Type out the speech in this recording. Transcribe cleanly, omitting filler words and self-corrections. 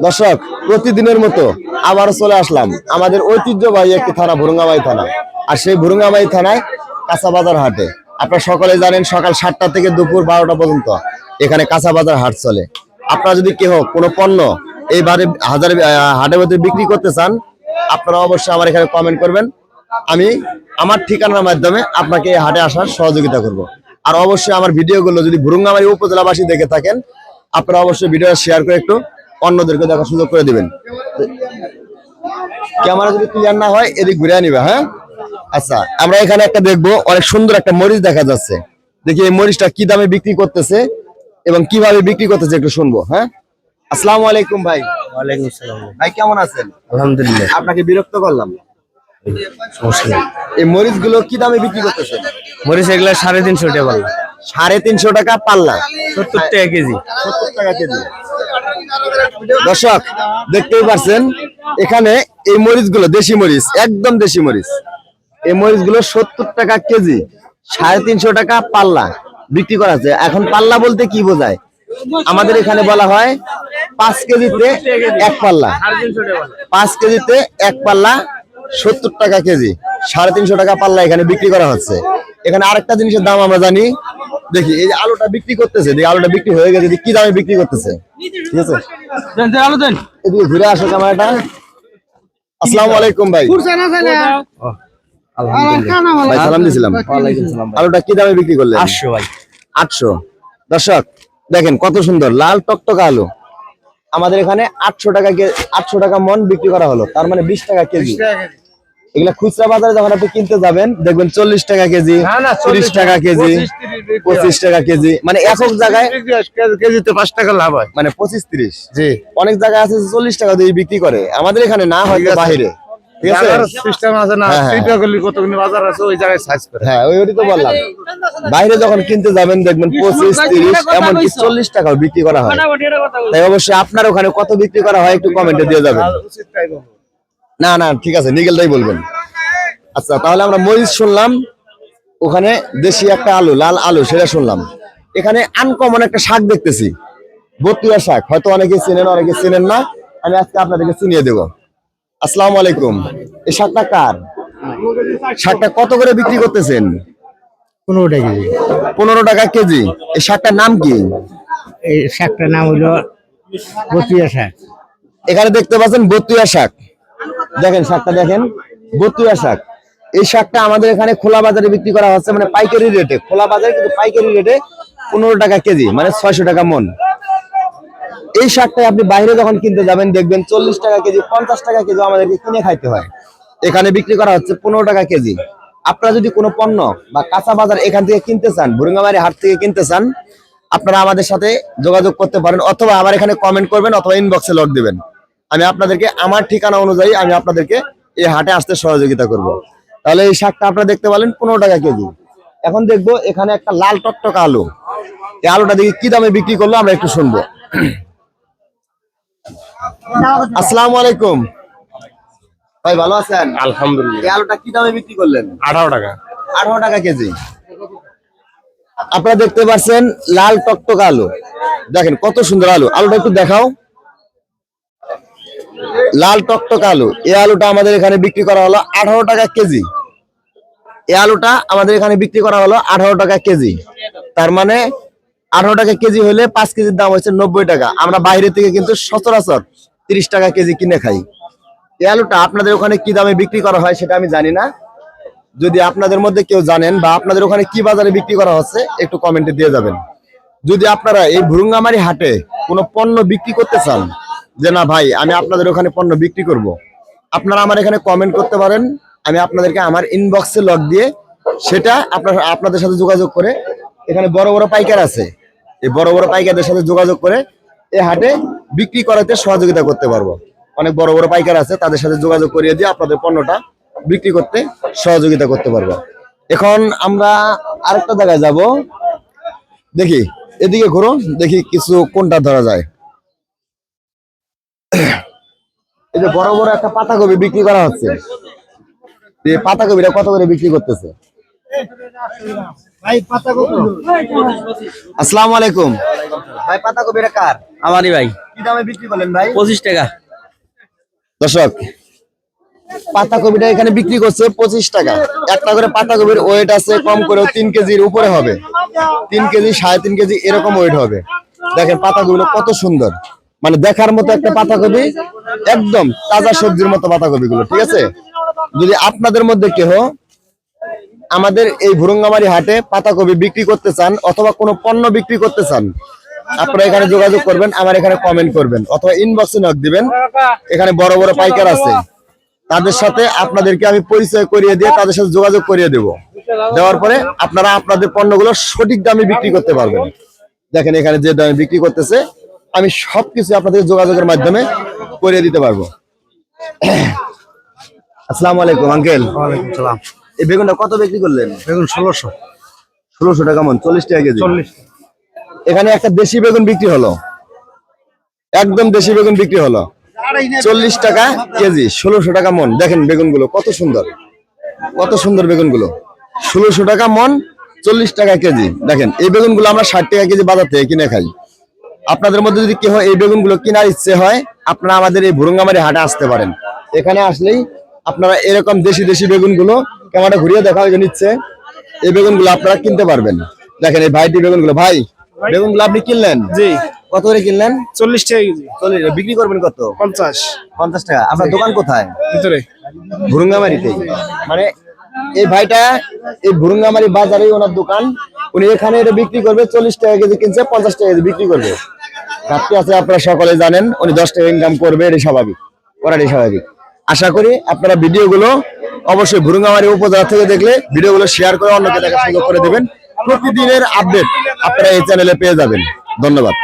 দর্শক, প্রতিদিনের মতো আবারও চলে আসলাম আমাদের ঐতিহ্যবাহী একটি থানা, ভুরুঙ্গামাই থানা। আর সেই ভুরুঙ্গামাই থানায় কাঁচা বাজার হাটে আপনারা সকলে জানেন, সকাল 7টা থেকে দুপুর 12টা পর্যন্ত এখানে কাঁচা বাজার হাট চলে। আপনারা যদি কেউ কোনো পণ্য এইবারে হাটের মধ্যে বিক্রি করতে চান, আপনারা অবশ্যই আমার এখানে কমেন্ট করবেন। আমি আমার ঠিকানার মাধ্যমে আপনাকে এই হাটে আসার সহযোগিতা করব। আর অবশ্যই আমার ভিডিওগুলো যদি ভুরুঙ্গামারী উপজেলাবাসী দেখে থাকেন, আপনারা অবশ্যই ভিডিওটা শেয়ার করে একটু অন্যদেরকে দেখার সুযোগ করে দিবেন। ক্যামেরা যদি ক্লিয়ার না হয় এদিক ঘুরে নিবে। হ্যাঁ, আচ্ছা, আমরা এখানে একটা দেখবো, অনেক সুন্দর একটা মরিচ দেখা যাচ্ছে। দেখি এই মরিচটা কি দামে বিক্রি করতেছে এবং কিভাবে বিক্রি করতেছে একটু শুনবো। হ্যাঁ, আসসালামু আলাইকুম ভাই। ওয়ালাইকুম আসসালাম। ভাই কেমন আছেন? আলহামদুলিল্লাহ। আপনাকে বিরক্ত করলাম। সমস্যা নেই। এই মরিচ গুলো কি দামে বিক্রি করতেছেন? মরিচ এগুলা 350 টাকা পাল্লা। 350 টাকা পাল্লা, 70 টাকা কেজি। 70 টাকা কেজি। দর্শক দেখতেই পাচ্ছেন, এখানে এই মরিচ গুলো দেশি মরিচ, একদম দেশি মরিচ। এই মরিচ গুলো 70 টাকা কেজি, 350 টাকা পাল্লা বিক্রি করা হচ্ছে। এখন পাল্লা বলতে কি বোঝায়? আমাদের এখানে বলা হয় 5 কেজিতে এক পাল্লা। 5 কেজিতে এক পাল্লা 70 টাকা কেজি, 350 টাকা পাল্লা এখানে বিক্রি করা হচ্ছে। এখানে আরেকটা জিনিসের দাম আমরা জানি। দেখি এই যে আলুটা বিক্রি করতেছে, দেখি আলুটা বিক্রি হয়ে গেছে, কি দামে বিক্রি করতেছে। ঠিক আছে, এদিকে ঘুরে আসো ক্যামেরাটা। আসসালামু আলাইকুম ভাই। ভাই সালাম দিছিলাম। আলুটা কি দামে বিক্রি করলেন? 800 ভাই। 800। দর্শক দেখেন কত সুন্দর লাল টকটকা আলু। আমাদের এখানে 800 টাকা মন বিক্রি করা হলো, তার মানে 20 টাকা কেজি। এগুলা খুচরা বাজারে যখন আপনি কিনতে যাবেন দেখবেন 40 টাকা কেজি, 30 টাকা কেজি, 25 টাকা কেজি। মানে একক জায়গায় কেজিতে 5 টাকা লাভ হয়। মানে 25-30। জি। অনেক জায়গায় আছে 40 টাকা দিয়ে বিক্রি করে, আমাদের এখানে না, হয়তো বাইরে। ঠিক আছে, সিস্টেম আছে না, হ্যাঁ, হ্যাঁ। টিটাগলি কতগুলি বাজার আছে ওই জায়গায় সাইজ করে। হ্যাঁ, ওইটাই তো বললাম। বাইরে যখন কিনতে যাবেন দেখবেন 25-30, এমনকি 40 টাকাও বিক্রি করা হয়। তাই অবশ্যই আপনার ওখানে কত বিক্রি করা হয় একটু কমেন্টে দিয়ে যাবেন। না না, ঠিক আছে, নিগেলটাই বলবেন। আচ্ছা, তাহলে আমরা মরিচ শুনলাম, ওখানে দেশি একটা আলু, লাল আলু, সেটা শুনলাম। এখানে আনকমন একটা শাক দেখতেছি, বতুয়া শাক। হয়তো অনেকে চেনেন, অনেকে চেনেন না। আমি আজকে আপনাদেরকে চিনিয়ে দেবো। আসসালামু আলাইকুম। এই শাকটা কার? শাকটা কত করে বিক্রি করতেছেন? 15 টাকা কেজি। 15 টাকা কেজি। এই শাকটার নাম কি? এই শাকটার নাম হলো বতুয়া শাক। এখানে দেখতে পাচ্ছেন বতুয়া শাক। দেখেন শাকটা, দেখেন বতুয়া শাক। এই শাকটা আমাদের এখানে খোলা বাজারে বিক্রি করা হচ্ছে, মানে পাইকারি রেটে। খোলা বাজারে কিন্তু পাইকারি রেটে 15 টাকা কেজি, মানে 600 টাকা মন। এই শাকটা আপনি বাইরে যখন কিনতে যাবেন দেখবেন 40 টাকা কেজি, 50 টাকা কেজি আমাদেরকে কিনে খাইতে হয়। এখানে বিক্রি করা হচ্ছে 15 টাকা কেজি। আপনারা যদি কোনো পণ্য বা কাঁচা বাজার এখান থেকে কিনতে চান, ভুরুঙ্গামারী হাট থেকে কিনতে চান, আপনারা আমাদের সাথে যোগাযোগ করতে পারেন, অথবা আমার এখানে কমেন্ট করবেন, অথবা ইনবক্সে লক দিবেন। আমি আপনাদেরকে আমার ঠিকানা অনুযায়ী আমি আপনাদেরকে এই হাটে আসতে সহযোগিতা করব। তাহলে এই শাকটা আপনারা দেখতে পেলেন 15 টাকা কেজি। এখন দেখবো এখানে একটা লাল টকটকা আলু। এই আলুটা দেখি কি দামে বিক্রি করলো, আমরা একটু শুনবো। আসসালামু আলাইকুম ভাই, ভালো আছেন? আলহামদুলিল্লাহ। এই আলুটা কি দামে বিক্রি করলেন? 18 টাকা। 18 টাকা কেজি। আপনারা দেখতে পাচ্ছেন লাল টকটকা আলু, দেখেন কত সুন্দর আলু। আলুটা একটু দেখাও, লাল টকটকা আলু। এই আলুটা আমাদের এখানে বিক্রি করা হলো 18 টাকা কেজি। এই আলুটা আমাদের এখানে বিক্রি করা হলো 18 টাকা কেজি। তার মানে 18 টাকা কেজি হলে 5 কেজির দাম হচ্ছে 90 টাকা। আমরা বাইরে থেকে কিন্তু সচরাচর 30 টাকা কেজি কিনে খাই। এই আলুটা আপনাদের ওখানে কি দামে বিক্রি করা হয় সেটা আমি জানি না। যদি আপনাদের মধ্যে কেউ জানেন বা আপনাদের ওখানে কি বাজারে বিক্রি করা হচ্ছে একটু কমেন্টে দিয়ে যাবেন। যদি আপনারা এই ভুরুঙ্গামারী হাটে কোনো পণ্য বিক্রি করতে চান, যে না ভাই আমি আপনাদের ওখানে পণ্য বিক্রি করব, আপনারা আমার এখানে কমেন্ট করতে পারেন। আমি আপনাদেরকে আমার ইনবক্সে লক দিয়ে সেটা আপনাদের সাথে যোগাযোগ করে, এখানে বড় বড় পাইকার আছে, এই বড় বড় পাইকারদের সাথে যোগাযোগ করে এই হাটে বিক্রি করাতে সহযোগিতা করতে পারবো। অনেক বড় বড় পাইকার আছে, তাদের সাথে যোগাযোগ করিয়ে দিয়ে আপনাদের পণ্যটা বিক্রি করতে সহযোগিতা করতে পারবো। এখন আমরা আরেকটা জায়গায় যাব, দেখি এদিকে ঘুরো, দেখি কিছু কোনটা ধরা যায়। এই যে বড় বড় একটা পাতাকপি বিক্রি করা হচ্ছে, এই পাতাকপিটা কত করে বিক্রি করতেছে? আসসালামু আলাইকুম ভাই, পাতাকপিটা কার? আমারই ভাই, কি দামে বিক্রি করলেন ভাই? 25 টাকা। দর্শক, পাতাকপিটা এখানে বিক্রি করছে 25 টাকা। একটা করে পাতাকপির ওয়েট আছে কম করেও 3 কেজির উপরে হবে, 3 কেজি 3.5 কেজি এরকম ওয়েট হবে। দেখেন পাতাকপিগুলো কত সুন্দর, মানে দেখার মতো একটা পাতাকপি, একদম তাজা সবজির মতো পাতাকপিগুলো, ঠিক আছে? যদি আপনাদের মধ্যে কেহ আমাদের এই ভুরুঙ্গামারি হাটে পাতাকপি বিক্রি করতে চান অথবা কোনো পণ্য বিক্রি করতে চান, আপনারা এখানে যোগাযোগ করবেন, আমার এখানে কমেন্ট করবেন অথবা ইনবক্সে নক দিবেন। এখানে বড় বড় পাইকার আছে, তাদের সাথে আপনাদেরকে আমি পরিচয় করিয়ে দিয়ে তাদের সাথে যোগাযোগ করিয়ে দেব। দেওয়ার পরে আপনারা আপনাদের পণ্যগুলো সঠিক দামে বিক্রি করতে পারবেন। দেখেন এখানে যে দামে বিক্রি করতেছে আমি সবকিছু আপনাদের যোগাযোগের মাধ্যমে করিয়ে দিতে পারবো। আসসালামু আলাইকুম আঙ্কেল। ওয়ালাইকুম সালাম। এই বেগুনটা কত বিক্রি করলেন? বেগুন 1600। 1600 টাকা মন, 40 টাকা কেজি। 40। এখানে একটা দেশি বেগুন বিক্রি হলো, একদম দেশি বেগুন বিক্রি হলো 40 টাকা কেজি, 1600 টাকা মন। দেখেন বেগুনগুলো কত সুন্দর, কত সুন্দর বেগুনগুলো, 1600 টাকা মন, 40 টাকা কেজি। দেখেন এই বেগুনগুলো আমরা 60 টাকা কেজি বাজার থেকে কিনে খাই। আপনাদের মধ্যে যদি কেউ এই বেগুনগুলো কেনার ইচ্ছে হয়, আপনারা আমাদের এই ভুরুঙ্গামারি হাটে আসতে পারেন। এখানে আসলেই আপনারা এরকম দেশি দেশি বেগুনগুলো ক্যামেরা ঘুরিয়ে দেখা হয়ে নিচ্ছে, এই বেগুনগুলো আপনারা কিনতে পারবেন। দেখেন এই ভাইটি বেগুনগুলো, ভাই বেগুনগুলো আপনি কিনলেন? জি। কত করে কিনলেন? 40 টাকা কেজি। 40। বিক্রি করবেন কত? 50। 50 টাকা। আপনার দোকান কোথায়? ভিতরে। ভুরুঙ্গামারিতে। মানে এই ভাইটা এই ভুরুঙ্গামারি বাজারেই ওনার দোকান, উনি এখানে এটা বিক্রি করবে 40 টাকা কেজি কিনছে, 50 টাকা কেজি বিক্রি করবে। ঘাটতি আছে আপনারা সকলে জানেন, উনি 10 টাকা ইনকাম করবে, এটা স্বাভাবিক, করাটাই স্বাভাবিক। আশা করি আপনারা ভিডিওগুলো অবশ্যই ভুরুঙ্গামারি উপজেলা থেকে দেখলে ভিডিওগুলো শেয়ার করে অন্যকে দেখার সুযোগ করে দেবেন। প্রতিদিনের আপডেট আপনারা এই চ্যানেলে পেয়ে যাবেন। ধন্যবাদ।